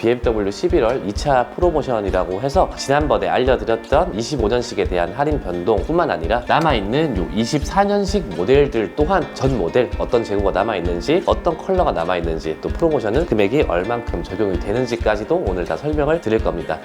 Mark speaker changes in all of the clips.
Speaker 1: BMW 11월 2차 프로모션이라고 해서 지난번에 알려드렸던 25년식에 대한 할인 변동뿐만 아니라 남아있는 요 24년식 모델들 또한 전 모델 어떤 재고가 남아있는지, 어떤 컬러가 남아있는지, 또 프로모션은 금액이 얼만큼 적용이 되는지까지도 오늘 다 설명을 드릴 겁니다.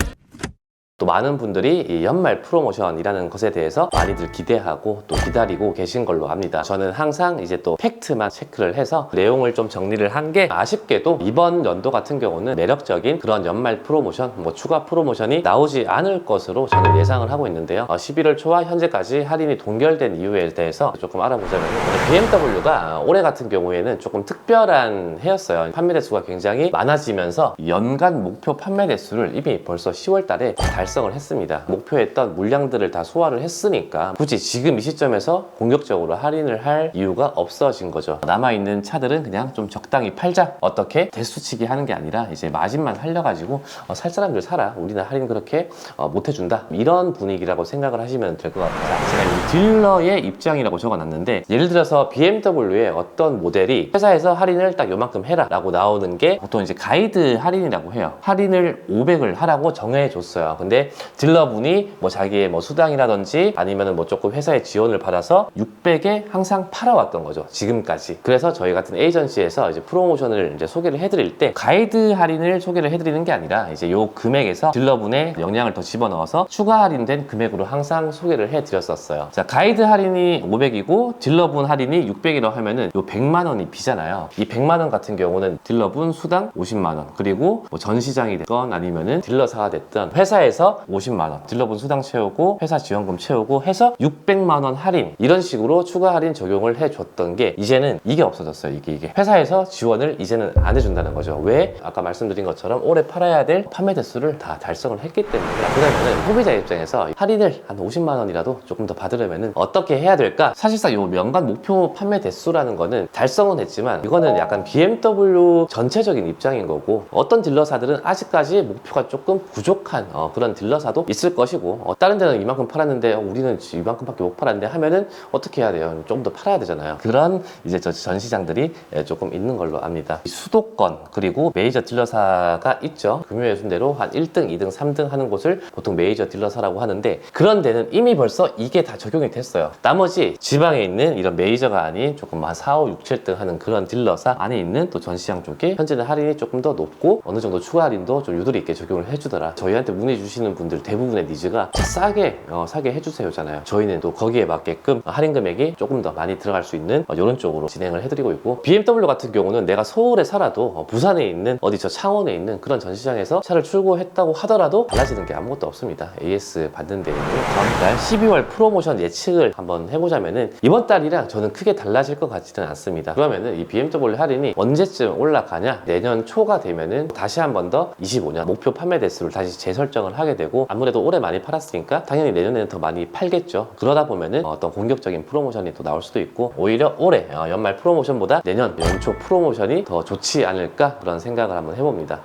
Speaker 1: 또 많은 분들이 이 연말 프로모션이라는 것에 대해서 많이들 기대하고 또 기다리고 계신 걸로 압니다. 저는 항상 이제 또 팩트만 체크를 해서 내용을 좀 정리를 한 게, 아쉽게도 이번 연도 같은 경우는 매력적인 그런 연말 프로모션, 추가 프로모션이 나오지 않을 것으로 저는 예상을 하고 있는데요. 11월 초와 현재까지 할인이 동결된 이유에 대해서 조금 알아보자면, BMW가 올해 같은 경우에는 조금 특별한 해였어요. 판매 대수가 굉장히 많아지면서 연간 목표 판매 대수를 이미 벌써 10월 달에 달성을 했습니다. 목표했던 물량들을 다 소화를 했으니까 굳이 지금 이 시점에서 공격적으로 할인을 할 이유가 없어진 거죠. 남아있는 차들은 그냥 좀 적당히 팔자, 어떻게 대수치기 하는 게 아니라 이제 마진만 살려가지고 살 사람들 사라, 우리는 할인 그렇게 못 해준다, 이런 분위기라고 생각을 하시면 될 것 같아요. 제가 이 딜러의 입장이라고 적어놨는데, 예를 들어서 BMW의 어떤 모델이 회사에서 할인을 딱 요만큼 해라 라고 나오는 게 보통 이제 가이드 할인이라고 해요. 할인을 500을 하라고 정해줬어요. 근데 딜러분이 자기의 수당이라든지 아니면은 조금 회사의 지원을 받아서 600에 항상 팔아왔던 거죠, 지금까지. 그래서 저희 같은 에이전시에서 이제 프로모션을 이제 소개를 해드릴 때 가이드 할인을 소개를 해드리는 게 아니라 이제 요 금액에서 딜러분의 역량을 더 집어넣어서 추가 할인된 금액으로 항상 소개를 해드렸었어요. 자, 가이드 할인이 500이고 딜러분 할인이 600이라고 하면은 요 100만 원이 비잖아요. 이 100만 원 같은 경우는 딜러분 수당 50만 원, 그리고 전시장이 됐건 아니면은 딜러사가 됐든 회사에서 50만 원, 딜러분 수당 채우고 회사 지원금 채우고 해서 600만 원 할인, 이런 식으로 추가 할인 적용을 해줬던 게 이제는 이게 없어졌어요. 이게 회사에서 지원을 이제는 안 해준다는 거죠. 왜? 아까 말씀드린 것처럼 올해 팔아야 될 판매 대수를 다 달성을 했기 때문에. 그러면은 소비자 입장에서 할인을 한 50만 원이라도 조금 더 받으려면은 어떻게 해야 될까? 사실상 요 연간 목표 판매 대수라는 거는 달성은 했지만 이거는 약간 BMW 전체적인 입장인 거고, 어떤 딜러사들은 아직까지 목표가 조금 부족한 그런 딜러사도 있을 것이고, 다른 데는 이만큼 팔았는데 우리는 이만큼밖에 못 팔았는데 하면은 어떻게 해야 돼요? 좀 더 팔아야 되잖아요. 그런 이제 전시장들이 조금 있는 걸로 압니다. 수도권 그리고 메이저 딜러사가 있죠. 금요일 순대로 한 1등, 2등, 3등 하는 곳을 보통 메이저 딜러사라고 하는데, 그런 데는 이미 벌써 이게 다 적용이 됐어요. 나머지 지방에 있는 이런 메이저가 아닌 조금 한 4, 5, 6, 7등 하는 그런 딜러사 안에 있는 또 전시장 쪽에 현재는 할인이 조금 더 높고 어느 정도 추가 할인도 좀 유도리 있게 적용을 해주더라. 저희한테 문의 주시는 분들 대부분의 니즈가 싸게 사게 해주세요잖아요. 저희는 또 거기에 맞게끔 할인 금액이 조금 더 많이 들어갈 수 있는 이런 쪽으로 진행을 해드리고 있고, BMW 같은 경우는 내가 서울에 살아도 부산에 있는 저 창원에 있는 그런 전시장에서 차를 출고했다고 하더라도 달라지는 게 아무것도 없습니다. AS 받는 데는. 다음 달 12월 프로모션 예측을 한번 해보자면은 이번 달이랑 저는 크게 달라질 것 같지는 않습니다. 그러면은 이 BMW 할인이 언제쯤 올라가냐? 내년 초가 되면은 다시 한 번 더 25년 목표 판매 대수를 다시 재설정을 하게 되고, 아무래도 올해 많이 팔았으니까 당연히 내년에는 더 많이 팔겠죠. 그러다 보면은 어떤 공격적인 프로모션이 또 나올 수도 있고, 오히려 올해 연말 프로모션보다 내년 연초 프로모션이 더 좋지 않을까, 그런 생각을 한번 해봅니다.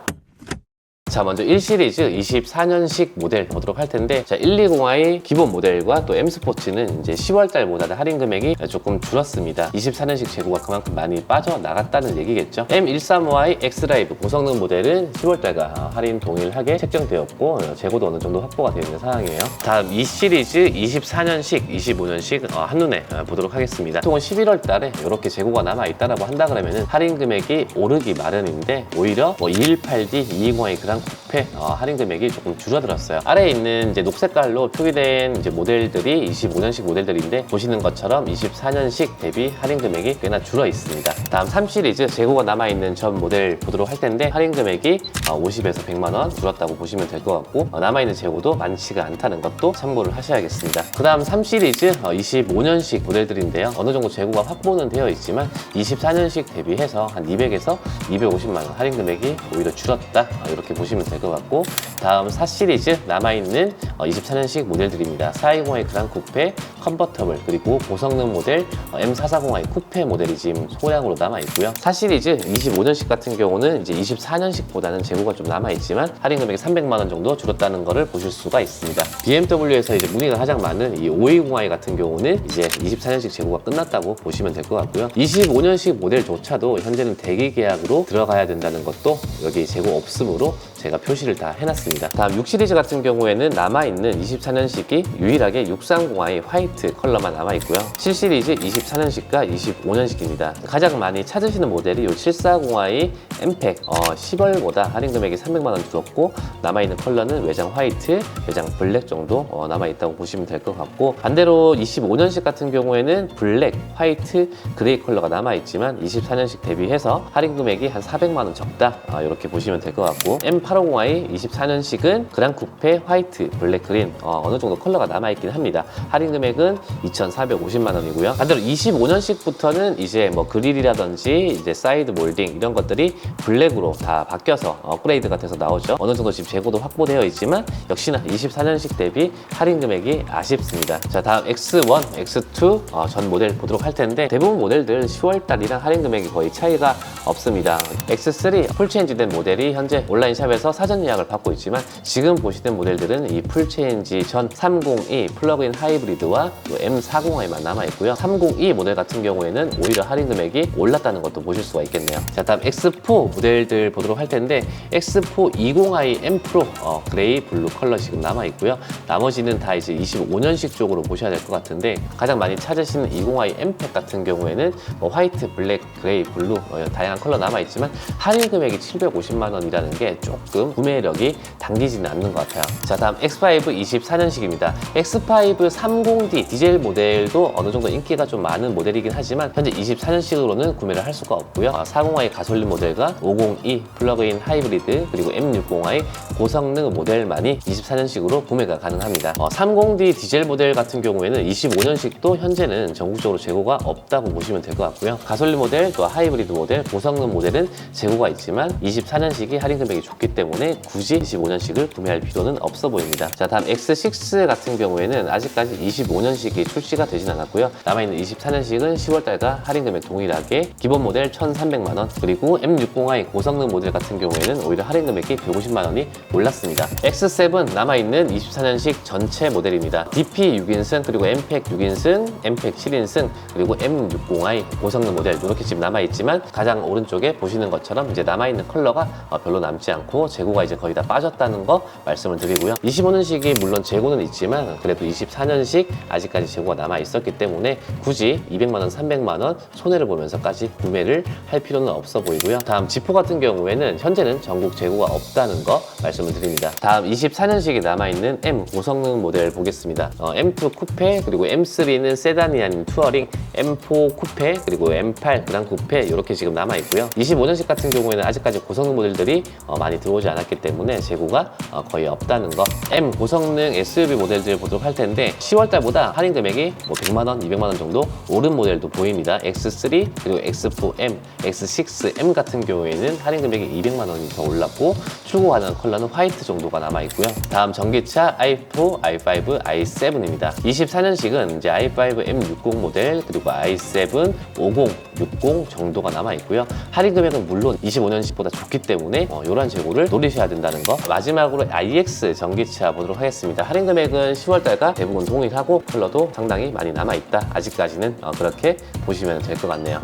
Speaker 1: 자, 먼저 1시리즈 24년식 모델 보도록 할 텐데, 자, 120i 기본 모델과 또 M스포츠는 이제 10월달보다는 할인 금액이 조금 줄었습니다. 24년식 재고가 그만큼 많이 빠져나갔다는 얘기겠죠. M135i X라이브 고성능 모델은 10월달과 할인 동일하게 책정되었고 재고도 어느 정도 확보가 되어 있는 상황이에요. 다음 2시리즈 24년식 25년식 한눈에 보도록 하겠습니다. 보통은 11월달에 이렇게 재고가 남아있다라고 한다 그러면은 할인 금액이 오르기 마련인데, 오히려 2180D 220i 그랑 쿠페 할인 금액이 조금 줄어들었어요. 아래에 있는 이제 녹색깔로 표기된 이제 모델들이 25년식 모델들인데, 보시는 것처럼 24년식 대비 할인 금액이 꽤나 줄어 있습니다. 다음 3시리즈 재고가 남아있는 전 모델 보도록 할 텐데, 할인 금액이 50에서 100만 원 줄었다고 보시면 될 것 같고, 남아있는 재고도 많지가 않다는 것도 참고를 하셔야겠습니다. 그 다음 3시리즈 25년식 모델들인데요. 어느 정도 재고가 확보는 되어 있지만 24년식 대비해서 한 200에서 250만 원 할인 금액이 오히려 줄었다, 이렇게 보시면 될 것 같고, 다음 4시리즈 남아있는 24년식 모델들입니다. 420i 그랑 쿠페, 컨버터블, 그리고 고성능 모델 M440i 쿠페 모델이 지금 소량으로 남아있고요. 4시리즈 25년식 같은 경우는 이제 24년식보다는 재고가 좀 남아있지만 할인 금액이 300만 원 정도 줄었다는 것을 보실 수가 있습니다. BMW에서 이제 문의가 가장 많은 이 520i 같은 경우는 이제 24년식 재고가 끝났다고 보시면 될 것 같고요. 25년식 모델조차도 현재는 대기 계약으로 들어가야 된다는 것도 여기 재고 없음으로 제가 표시를 다 해놨습니다. 다음 6 시리즈 같은 경우에는 남아있는 24년식이 유일하게 630i 화이트 컬러만 남아있고요. 7 시리즈 24년식과 25년식입니다. 가장 많이 찾으시는 모델이 이 740i M팩 10월보다 할인 금액이 300만원 줄었고, 남아있는 컬러는 외장 화이트, 외장 블랙 정도 남아있다고 보시면 될 것 같고, 반대로 25년식 같은 경우에는 블랙, 화이트, 그레이 컬러가 남아있지만 24년식 대비해서 할인 금액이 한 400만원 적다, 이렇게 보시면 될 것 같고, M850i 24년식은 그랑 쿠페, 화이트, 블랙, 그린 어느 정도 컬러가 남아있긴 합니다. 할인 금액은 2,450만원이고요. 반대로 25년식부터는 이제 뭐 그릴이라든지 이제 사이드 몰딩 이런 것들이 블랙으로 다 바뀌어서 업그레이드가 돼서 나오죠. 어느 정도 지금 재고도 확보되어 있지만 역시나 24년식 대비 할인 금액이 아쉽습니다. 자, 다음 X1, X2 전 모델 보도록 할 텐데, 대부분 모델들은 10월달이랑 할인 금액이 거의 차이가 없습니다. X3 풀체인지 된 모델이 현재 온라인샵에서 사전 예약을 받고 있지만, 지금 보시는 모델들은 이 풀체인지 전 302 플러그인 하이브리드와 M40i만 남아있고요. 302 모델 같은 경우에는 오히려 할인 금액이 올랐다는 것도 보실 수가 있겠네요. 자, 다음 X4 모델들 보도록 할 텐데, X4 20i M 프로 그레이, 블루 컬러 지금 남아있고요. 나머지는 다 이제 25년식 쪽으로 보셔야 될 것 같은데, 가장 많이 찾으시는 20i M팩 같은 경우에는 뭐 화이트, 블랙, 그레이, 블루 다양한 컬러 남아있지만 할인 금액이 750만원이라는 게 조금 구매력이 당기지는 않는 것 같아요. 자, 다음 X5 24년식입니다. X5 30D 디젤 모델도 어느 정도 인기가 좀 많은 모델이긴 하지만 현재 24년식으로는 구매를 할 수가 없고요. 40i 가솔린 모델과 502 플러그인 하이브리드 그리고 M60i 고성능 모델만이 24년식으로 구매가 가능합니다. 30D 디젤 모델 같은 경우에는 25년식도 현재는 전국적으로 재고가 없다고 보시면 될 것 같고요. 가솔린 모델, 또 하이브리드 모델, 고성능 모델은 재고가 있지만 24년식이 할인 금액이 좋기 때문에 굳이 25년식을 구매할 필요는 없어 보입니다. 자, 다음 X6 같은 경우에는 아직까지 25년식이 출시가 되진 않았고요. 남아있는 24년식은 10월달과 할인 금액 동일하게 기본 모델 1,300만원, 그리고 M60i 고성능 모델 같은 경우에는 오히려 할인 금액이 150만원이 올랐습니다. X7 남아있는 24년식 전체 모델입니다. DP 6인승, 그리고 M팩 6인승, M팩 7인승, 그리고 M60i 고성능 모델 이렇게 지금 남아있지만, 가장 오른쪽에 보시는 것처럼 이제 남아있는 컬러가 별로 남지 않고 재고가 이제 거의 다 빠졌다는 거 말씀을 드리고요. 25년식이 물론 재고는 있지만 그래도 24년식 아직까지 재고가 남아 있었기 때문에 굳이 200만원, 300만원 손해를 보면서까지 구매를 할 필요는 없어 보이고요. 다음 지포 같은 경우에는 현재는 전국 재고가 없다는 거 말씀을 드립니다. 다음 24년식이 남아있는 M 고성능 모델 보겠습니다. M2 쿠페, 그리고 M3는 세단이 아닌 투어링, M4 쿠페, 그리고 M8 그랑 쿠페 이렇게 지금 남아있고요. 25년식 같은 경우에는 아직까지 고성능 모델들이 많이 들어오지 않았기 때문에 재고가 거의 없다는 거. M 고성능 SUV 모델들 보도록 할 텐데, 10월달보다 할인 금액이 뭐 100만원, 200만원 정도 오른 모델도 보입니다. X3 그리고 X4M, X6M 같은 경우에는 할인 금액이 200만원이 더 올랐고, 출고 가능한 컬러는 화이트 정도가 남아있고요. 다음 전기차 i4, i5, i7입니다. 24년식은 이제 i5 M60 모델, 그리고 i7 50, 60 정도가 남아있고요. 할인 금액은 물론 25년식보다 좋기 때문에 이런 재고를 노리셔야 된다는 거. 마지막으로 iX 전기차 보도록 하겠습니다. 할인 금액은 10월달과 대부분 동일하고 컬러도 상당히 많이 남아있다. 아직까지는 그렇게 보시면 될 것 같네요.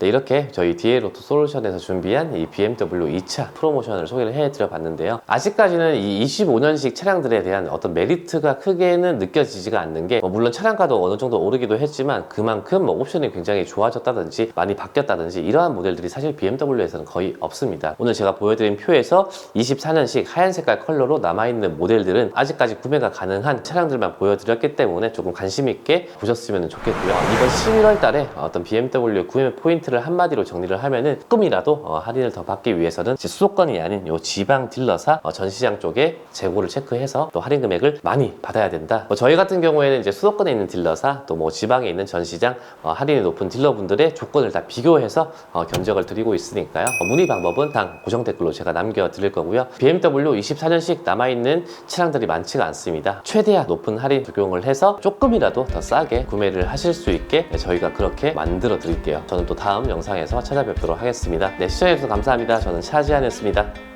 Speaker 1: 네, 이렇게 저희 DA로토 솔루션에서 준비한 이 BMW 2차 프로모션을 소개를 해드려 봤는데요. 아직까지는 이 25년식 차량들에 대한 어떤 메리트가 크게는 느껴지지가 않는 게, 물론 차량가도 어느 정도 오르기도 했지만 그만큼 옵션이 굉장히 좋아졌다든지 많이 바뀌었다든지 이러한 모델들이 사실 BMW에서는 거의 없습니다. 오늘 제가 보여드린 표에서 24년식 하얀 색깔 컬러로 남아있는 모델들은 아직까지 구매가 가능한 차량들만 보여드렸기 때문에 조금 관심 있게 보셨으면 좋겠고요. 이번 11월 달에 어떤 BMW 구매 포인트 를 한마디로 정리를 하면은 조금이라도 할인을 더 받기 위해서는 수도권이 아닌 요 지방 딜러사 전시장 쪽에 재고를 체크해서 또 할인 금액을 많이 받아야 된다. 저희 같은 경우에는 이제 수도권에 있는 딜러사, 또 뭐 지방에 있는 전시장, 할인이 높은 딜러분들의 조건을 다 비교해서 견적을 드리고 있으니까요. 문의 방법은 당 고정 댓글로 제가 남겨드릴 거고요. BMW 24년식 남아있는 차량들이 많지가 않습니다. 최대한 높은 할인 적용을 해서 조금이라도 더 싸게 구매를 하실 수 있게 저희가 그렇게 만들어 드릴게요. 저는 또 다음 영상에서 찾아뵙도록 하겠습니다. 네, 시청해주셔서 감사합니다. 저는 차지한이었습니다.